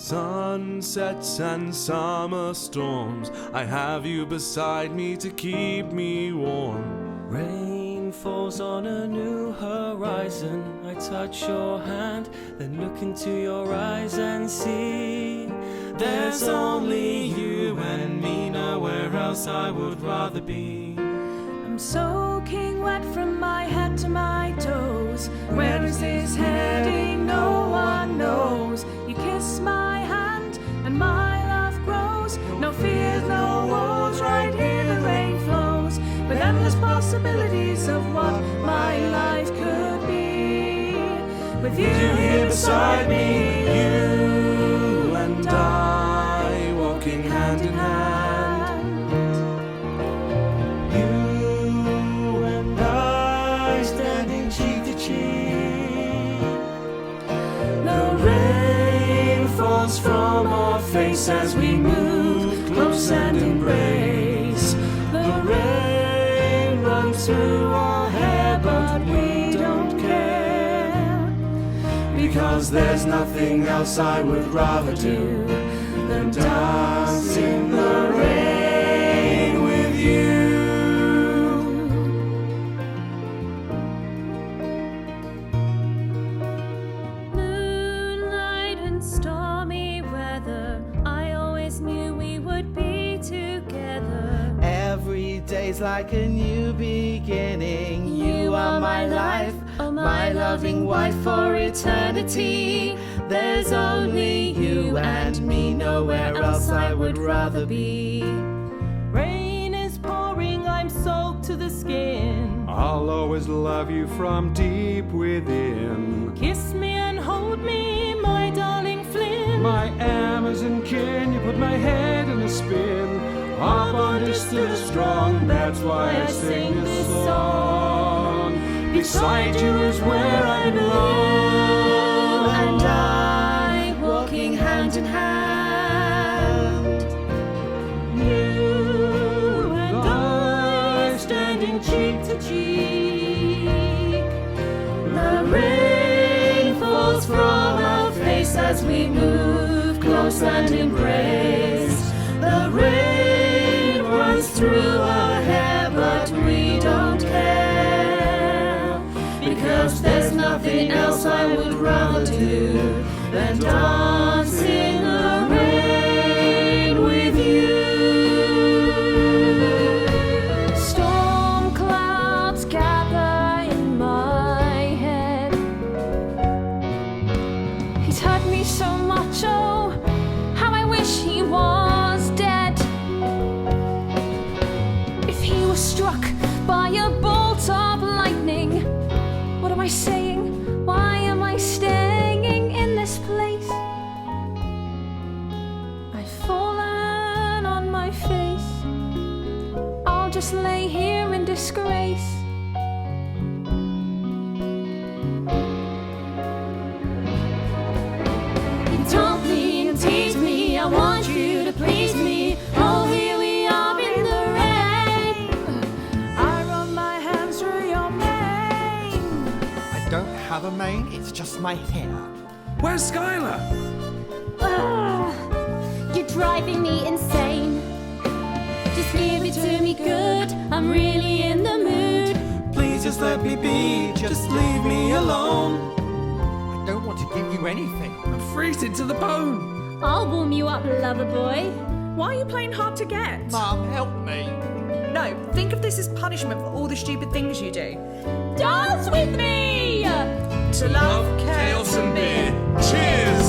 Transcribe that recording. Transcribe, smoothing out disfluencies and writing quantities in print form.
Sunsets and summer storms, I have you beside me to keep me warm. Rain falls on a new horizon, I touch your hand, then look into your eyes and see there's only you and me, nowhere else I would rather be. I'm soaking wet from my head to my toes. Where is this heading? No one knows. You kiss my hand and my love grows. No fears, no woes, right here the rain flows, with endless possibilities of what my life could be. With you here beside me, you and I, walking hand in hand. From our face as we move close and embrace. The rain runs through our hair, but we don't care, because there's nothing else I would rather do than dance in the rain with you. Day's like a new beginning. You are my life, my loving wife for eternity. There's only you and me, nowhere else I would rather be. Rain is pouring, I'm soaked to the skin. I'll always love you from deep within. Kiss me and hold me, my darling Flynn. My Amazon kin, you put my head in a spin. Our bond is still strong, that's why I sing this song. Beside you is where I belong. And I, walking hand in hand. You and I, standing cheek to cheek. The rain falls from our face as we move close and embrace. The rain runs through our hair, but we don't care, because there's nothing else I would rather do than dance in the rain with you. Storm clouds gather in my head. He's hurt me so much, oh, how I wish he was dead. Struck by a bolt of lightning. What am I saying? Why am I staying in this place? I've fallen on my face. I'll just lay here in disgrace. You taunt me and tease me, I want you to please me. Oh, here we are in the have a mane, it's just my hair. Where's Skylar? You're driving me insane. Just give it to me good, I'm really in the mood. Please just let me be, just leave me alone. I don't want to give you anything. I'm freezing to the bone. I'll warm you up, lover boy. Why are you playing hard to get? Mum, help me. No, think of this as punishment for all the stupid things you do. Dance with me! To love, Chaos and beer. Cheers!